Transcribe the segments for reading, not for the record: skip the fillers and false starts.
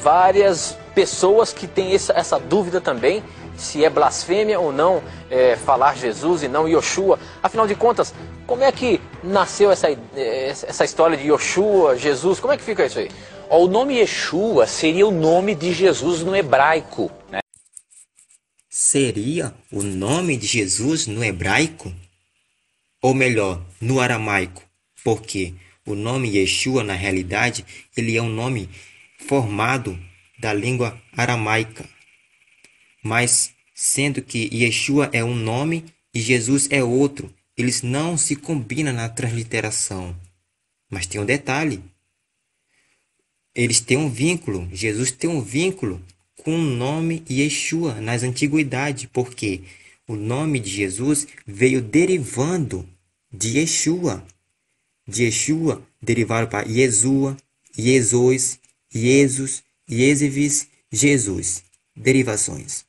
várias pessoas que têm essa dúvida também, se é blasfêmia ou não falar Jesus e não Yoshua. Afinal de contas, como é que nasceu essa história de Yoshua, Jesus? Como é que fica isso aí? O nome Yeshua seria o nome de Jesus no hebraico, né? Seria o nome de Jesus no hebraico? Ou melhor, no aramaico? Porque o nome Yeshua, na realidade, ele é um nome formado da língua aramaica. Mas, sendo que Yeshua é um nome e Jesus é outro, eles não se combinam na transliteração. Mas tem um detalhe. Eles têm um vínculo, Jesus tem um vínculo com o nome Yeshua nas antiguidades, porque o nome de Jesus veio derivando de Yeshua. De Yeshua derivaram para Yeshua, Jesus, Jesus, Yesevis, Jesus. Derivações.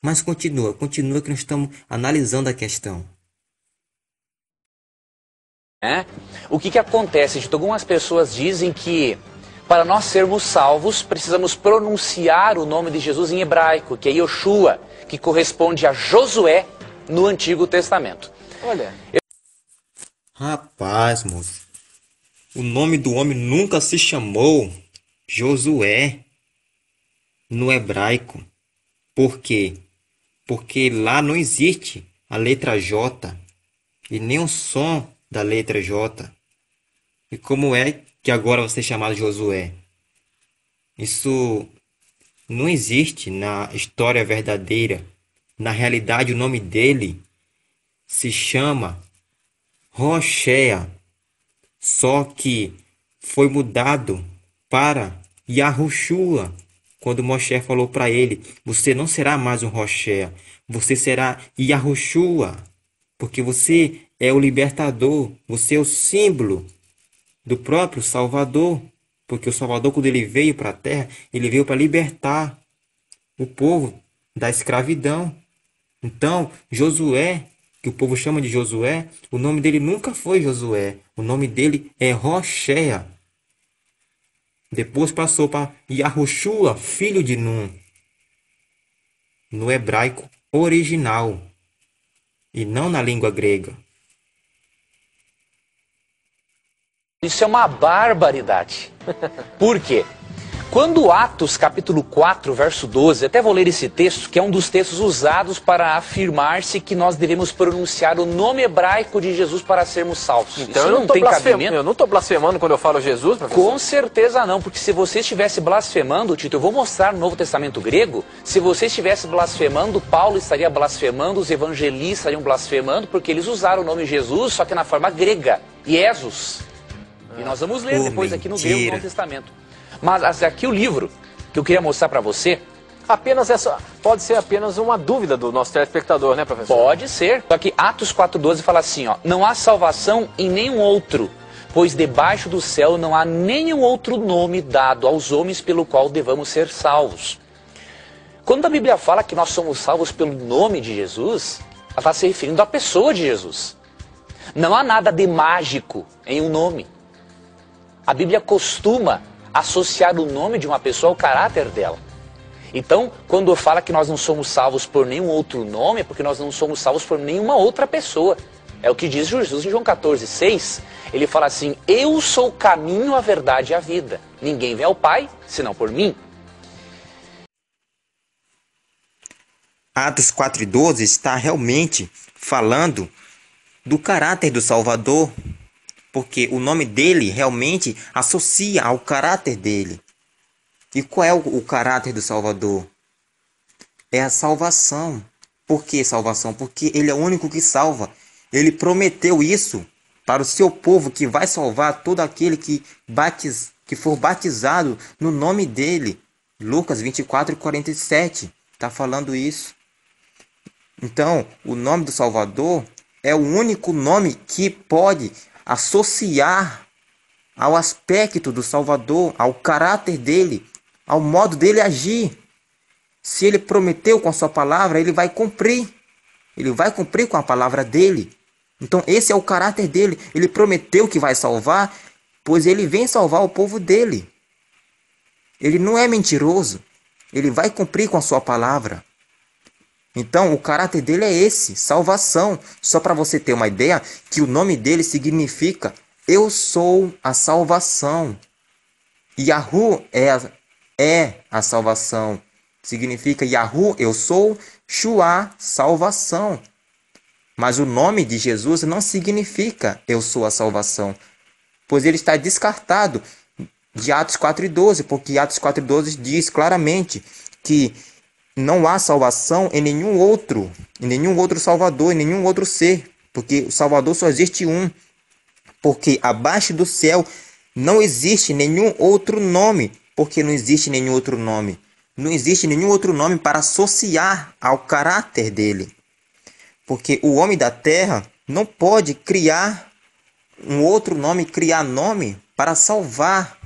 Mas continua que nós estamos analisando a questão. O que acontece? Algumas pessoas dizem que para nós sermos salvos, precisamos pronunciar o nome de Jesus em hebraico, que é Yoshua, que corresponde a Josué no Antigo Testamento. Olha. Rapaz, moço, o nome do homem nunca se chamou Josué no hebraico. Por quê? Porque lá não existe a letra J e nem o som da letra J. E como é que agora vai ser chamado Josué? Isso não existe na história verdadeira. Na realidade, o nome dele se chama Roshea, só que foi mudado para Yahushua, quando Moshe falou para ele: você não será mais um Roshea, você será Yahushua, porque você é o libertador, você é o símbolo do próprio Salvador, porque o Salvador, quando ele veio para a terra, ele veio para libertar o povo da escravidão. Então, Josué, que o povo chama de Josué, o nome dele nunca foi Josué, o nome dele é Roshea. Depois passou para Yahushua, filho de Nun, no hebraico original, e não na língua grega. Isso é uma barbaridade. Por quê? Quando Atos capítulo 4, verso 12, até vou ler esse texto, que é um dos textos usados para afirmar-se que nós devemos pronunciar o nome hebraico de Jesus para sermos salvos. Então isso eu não tem cabimento. Eu não estou blasfemando quando eu falo Jesus, professor? Com certeza não, porque se você estivesse blasfemando, Tito, eu vou mostrar no Novo Testamento grego, se você estivesse blasfemando, Paulo estaria blasfemando, os evangelistas estariam blasfemando, porque eles usaram o nome Jesus, só que na forma grega, Jesus. E nós vamos ler depois aqui no grego do Novo Testamento. Mas aqui o livro que eu queria mostrar para você... Pode ser apenas uma dúvida do nosso telespectador, né, professor? Pode ser. Só que Atos 4,12 fala assim, ó: não há salvação em nenhum outro, pois debaixo do céu não há nenhum outro nome dado aos homens pelo qual devamos ser salvos. Quando a Bíblia fala que nós somos salvos pelo nome de Jesus, ela está se referindo à pessoa de Jesus. Não há nada de mágico em um nome. A Bíblia costuma associar o nome de uma pessoa ao caráter dela. Então, quando fala que nós não somos salvos por nenhum outro nome, é porque nós não somos salvos por nenhuma outra pessoa. É o que diz Jesus em João 14,6. Ele fala assim: eu sou o caminho, a verdade e a vida. Ninguém vem ao Pai, senão por mim. Atos 4,12 está realmente falando do caráter do Salvador, porque o nome dele realmente associa ao caráter dele. E qual é o caráter do Salvador? É a salvação. Por que salvação? Porque ele é o único que salva. Ele prometeu isso para o seu povo, que vai salvar todo aquele que for batizado no nome dele. Lucas 24:47 está falando isso. Então, o nome do Salvador é o único nome que pode associar ao aspecto do Salvador, ao caráter dele, ao modo dele agir. Se ele prometeu com a sua palavra, ele vai cumprir. Ele vai cumprir com a palavra dele. Então esse é o caráter dele. Ele prometeu que vai salvar, pois ele vem salvar o povo dele. Ele não é mentiroso. Ele vai cumprir com a sua palavra. Então, o caráter dele é esse, salvação. Só para você ter uma ideia, que o nome dele significa eu sou a salvação. Yahu é a salvação. Significa Yahu, eu sou, Shua, salvação. Mas o nome de Jesus não significa eu sou a salvação, pois ele está descartado de Atos 4:12, porque Atos 4:12 diz claramente que não há salvação em nenhum outro Salvador, em nenhum outro ser, porque o Salvador só existe um, porque abaixo do céu não existe nenhum outro nome, porque não existe nenhum outro nome. Não existe nenhum outro nome para associar ao caráter dele. Porque o homem da terra não pode criar um outro nome, criar nome para salvar,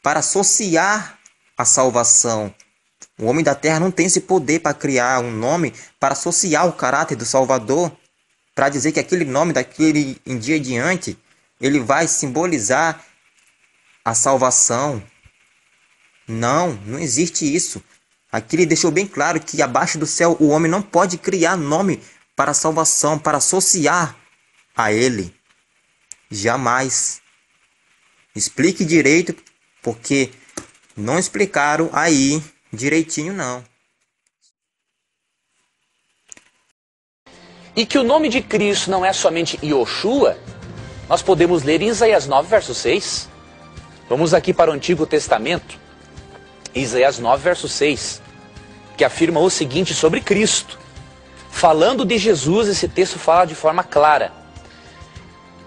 para associar a salvação. O homem da terra não tem esse poder para criar um nome para associar o caráter do Salvador, para dizer que aquele nome daquele em dia diante, ele vai simbolizar a salvação. Não existe isso. Aqui ele deixou bem claro que abaixo do céu o homem não pode criar nome para a salvação, para associar a ele. Jamais. Explique direito, porque não explicaram aí direitinho não. E que o nome de Cristo não é somente Yoshua, nós podemos ler em Isaías 9, verso 6. Vamos aqui para o Antigo Testamento, Isaías 9, verso 6, que afirma o seguinte sobre Cristo. Falando de Jesus, esse texto fala de forma clara.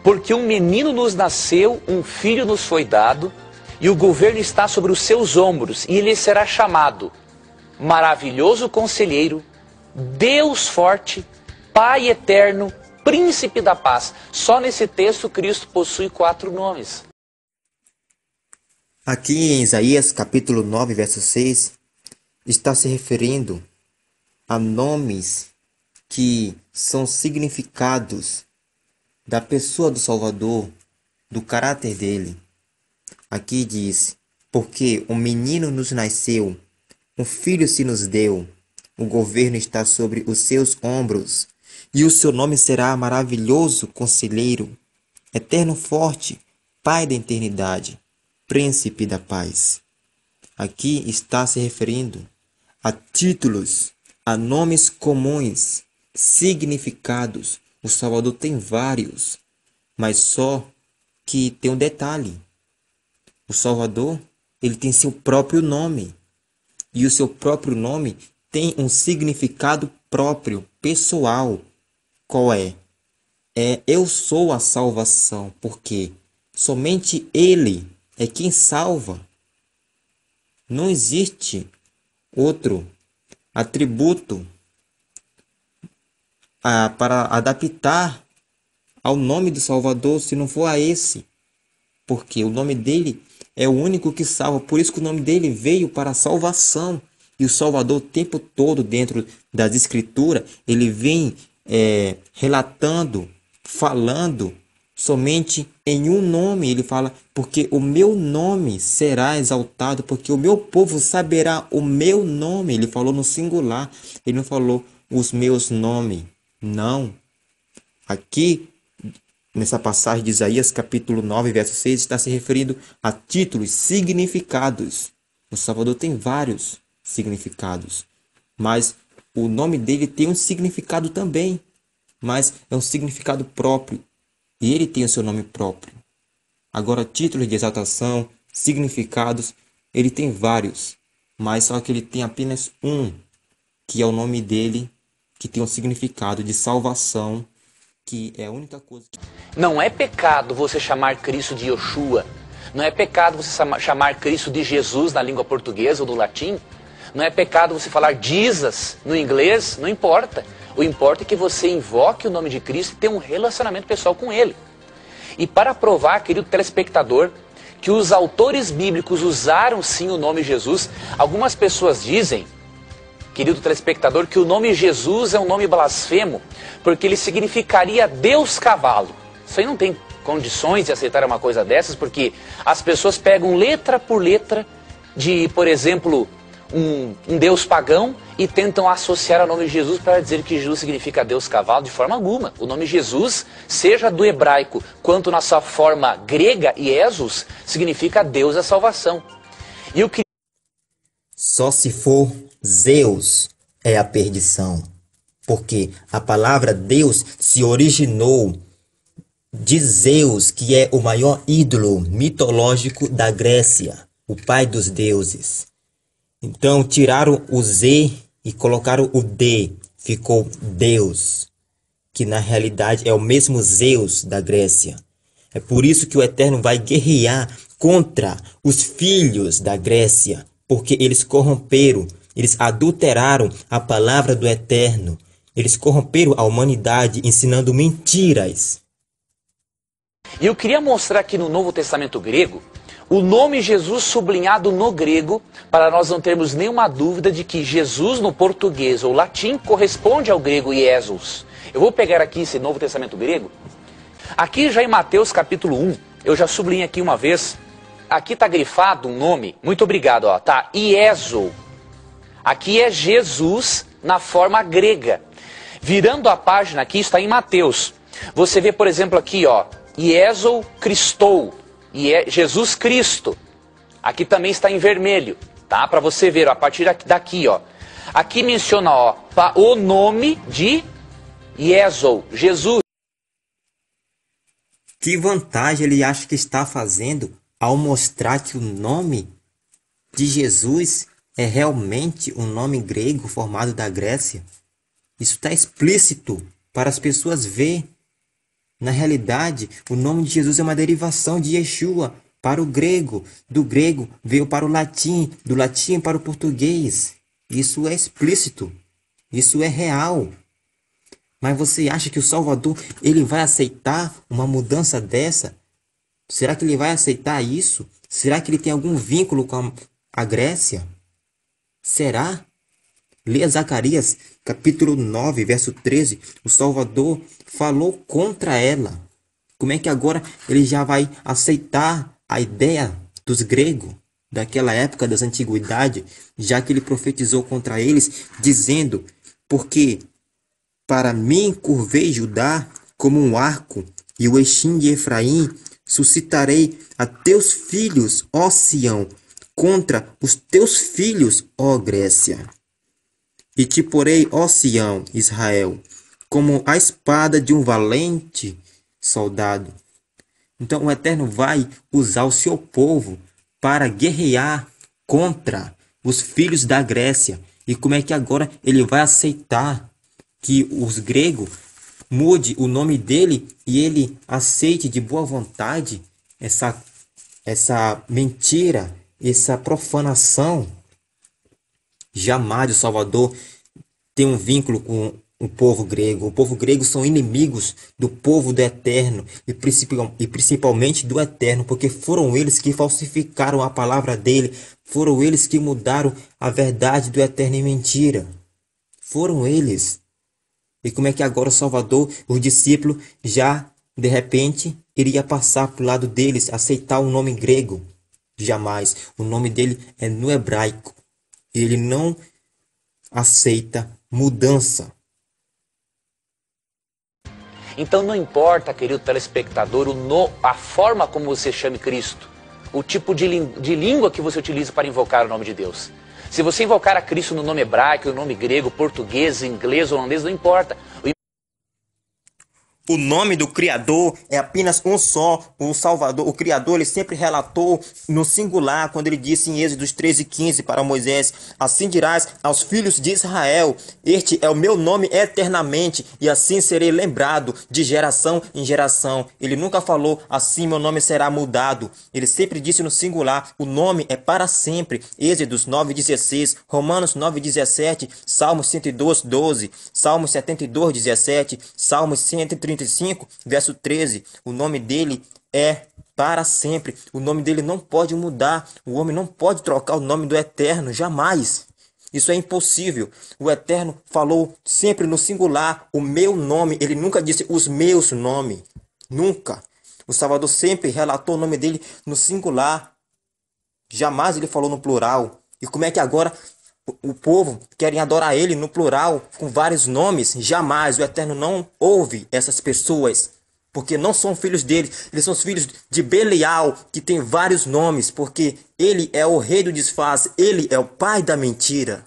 Porque um menino nos nasceu, um filho nos foi dado, e o governo está sobre os seus ombros, e ele será chamado Maravilhoso Conselheiro, Deus Forte, Pai Eterno, Príncipe da Paz. Só nesse texto Cristo possui 4 nomes. Aqui em Isaías capítulo 9, verso 6, está se referindo a nomes que são significados da pessoa do Salvador, do caráter dele. Aqui diz, porque um menino nos nasceu, um filho se nos deu, o governo está sobre os seus ombros, e o seu nome será Maravilhoso Conselheiro, Eterno Forte, Pai da Eternidade, Príncipe da Paz. Aqui está se referindo a títulos, a nomes comuns, significados. O Salvador tem vários, mas só que tem um detalhe. O Salvador, ele tem seu próprio nome. E o seu próprio nome tem um significado próprio, pessoal. Qual é? Eu sou a salvação, porque somente ele é quem salva. Não existe outro atributo para adaptar ao nome do Salvador, se não for a esse. Porque o nome dele é o único que salva. Por isso que o nome dele veio para a salvação. E o Salvador, o tempo todo, dentro das Escrituras, ele vem relatando, falando somente em um nome. Ele fala, porque o meu nome será exaltado, porque o meu povo saberá o meu nome. Ele falou no singular, ele não falou os meus nomes. Não. Aqui, nessa passagem de Isaías, capítulo 9, verso 6, está se referindo a títulos, significados. O Salvador tem vários significados, mas o nome dele tem um significado também, mas é um significado próprio, e ele tem o seu nome próprio. Agora, títulos de exaltação, significados, ele tem vários, mas só que ele tem apenas um, que é o nome dele, que tem um significado de salvação, que é a única coisa. Não é pecado você chamar Cristo de Yoshua. Não é pecado você chamar Cristo de Jesus na língua portuguesa ou do latim. Não é pecado você falar Jesus no inglês, não importa. O importa é que você invoque o nome de Cristo e tenha um relacionamento pessoal com Ele. E para provar, querido telespectador, que os autores bíblicos usaram sim o nome Jesus, algumas pessoas dizem, querido telespectador, que o nome Jesus é um nome blasfemo, porque ele significaria Deus cavalo. Isso aí não tem condições de aceitar uma coisa dessas, porque as pessoas pegam letra por letra de, por exemplo, um deus pagão e tentam associar ao nome de Jesus para dizer que Jesus significa Deus cavalo, de forma alguma. O nome Jesus, seja do hebraico quanto na sua forma grega, Iesus, significa Deus é salvação. E o que Só se for Zeus é a perdição, porque a palavra Deus se originou de Zeus, que é o maior ídolo mitológico da Grécia, o pai dos deuses. Então tiraram o Z e colocaram o D, ficou Deus, que na realidade é o mesmo Zeus da Grécia. É por isso que o Eterno vai guerrear contra os filhos da Grécia, porque eles corromperam, eles adulteraram a palavra do Eterno, eles corromperam a humanidade ensinando mentiras. E eu queria mostrar aqui no Novo Testamento grego o nome Jesus sublinhado no grego, para nós não termos nenhuma dúvida de que Jesus no português ou latim corresponde ao grego Iesus. Eu vou pegar aqui esse Novo Testamento grego. Aqui já em Mateus capítulo 1, eu já sublinhei aqui uma vez. Aqui está grifado um nome, muito obrigado, ó, tá, Iesu. Aqui é Jesus na forma grega. Virando a página aqui, está em Mateus. Você vê, por exemplo, aqui, ó, Iesu Christou, Jesus Cristo. Aqui também está em vermelho, tá? Para você ver, ó, a partir daqui, ó. Aqui menciona, ó, o nome de Iesu, Jesus. Que vantagem ele acha que está fazendo ao mostrar que o nome de Jesus é realmente um nome grego formado da Grécia? Isso está explícito para as pessoas verem. Na realidade, o nome de Jesus é uma derivação de Yeshua para o grego. Do grego veio para o latim, do latim para o português. Isso é explícito. Isso é real. Mas você acha que o Salvador ele vai aceitar uma mudança dessa? Será que ele vai aceitar isso? Será que ele tem algum vínculo com a Grécia? Será? Leia Zacarias, capítulo 9, verso 13. O Salvador falou contra ela. Como é que agora ele já vai aceitar a ideia dos gregos daquela época das antiguidades, já que ele profetizou contra eles, dizendo: porque para mim curvei Judá como um arco, e o Exim de Efraim suscitarei a teus filhos, ó Sião, contra os teus filhos, ó Grécia. E te porei, ó Sião, Israel, como a espada de um valente soldado. Então o Eterno vai usar o seu povo para guerrear contra os filhos da Grécia. E como é que agora ele vai aceitar que os gregos mude o nome dele e ele aceite de boa vontade essa mentira, essa profanação? Jamais o Salvador tem um vínculo com o povo grego. O povo grego são inimigos do povo do Eterno e principalmente do Eterno, porque foram eles que falsificaram a palavra dele, foram eles que mudaram a verdade do Eterno em mentira. Foram eles. E como é que agora o Salvador, os discípulos, já de repente iria passar para o lado deles, aceitar o nome grego? Jamais. O nome dele é no hebraico. Ele não aceita mudança. Então não importa, querido telespectador, a forma como você chame Cristo, o tipo de língua que você utiliza para invocar o nome de Deus. Se você invocar a Cristo no nome hebraico, no nome grego, português, inglês, holandês, não importa. O nome do Criador é apenas um só, o Salvador. O Criador, ele sempre relatou no singular, quando ele disse em Êxodo 13:15 para Moisés: assim dirás aos filhos de Israel, este é o meu nome eternamente, e assim serei lembrado de geração em geração. Ele nunca falou, assim meu nome será mudado. Ele sempre disse no singular, o nome é para sempre. Êxodos 9:16, Romanos 9:17, Salmos 102:12, Salmos 72:17, Salmos 135, verso 13, o nome dele é para sempre. O nome dele não pode mudar. O homem não pode trocar o nome do Eterno, jamais. Isso é impossível. O Eterno falou sempre no singular, o meu nome. Ele nunca disse os meus nomes. Nunca. O Salvador sempre relatou o nome dele no singular. Jamais ele falou no plural. E como é que agora o povo querem adorar ele no plural, com vários nomes? Jamais, o Eterno não ouve essas pessoas, porque não são filhos dele, eles são os filhos de Belial, que tem vários nomes, porque ele é o rei do disfarce, ele é o pai da mentira.